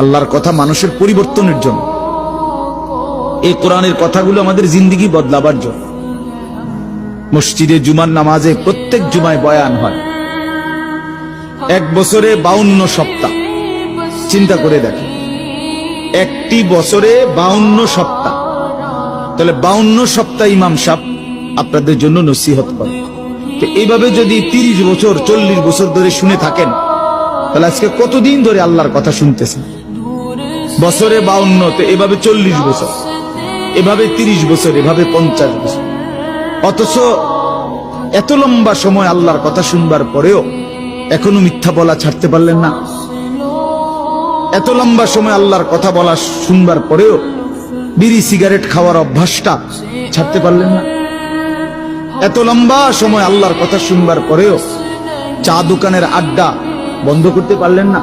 আল্লাহর কথা মানুষের পরিবর্তনের জন্য। এই কোরআনের কথাগুলো আমাদের জিন্দেগি বদলাবার জন্য। মসজিদে জুমার নামাজে প্রত্যেক জুমায় বয়ান হয়। এক বছরে 52 সপ্তাহ, চিন্তা করে দেখেন, একটি বছরে 52 সপ্তাহ। তাহলে 52 সপ্তাহ ইমাম সাহেব আপনাদের জন্য নসিহত করে। তো এইভাবে যদি 30 বছর 40 বছর ধরে শুনে থাকেন, তাহলে আজকে কতদিন ধরে আল্লাহর কথা শুনতেছেন? বছরে 52, তো এভাবে 40 বছর, এভাবে 30 বছর, এভাবে 50 বছর। অথচ এত লম্বা সময় আল্লাহর কথা শুনবার পরেও এখনো মিথ্যা বলা ছাড়তে পারলেন না। এত লম্বা সময় আল্লাহর কথা বলা শুনবার পরেও বিড়ি সিগারেট খাওয়ার অভ্যাসটা ছাড়তে পারলেন না। এত লম্বা সময় আল্লাহর কথা শুনবার পরেও চা দোকানের আড্ডা বন্ধ করতে পারলেন না।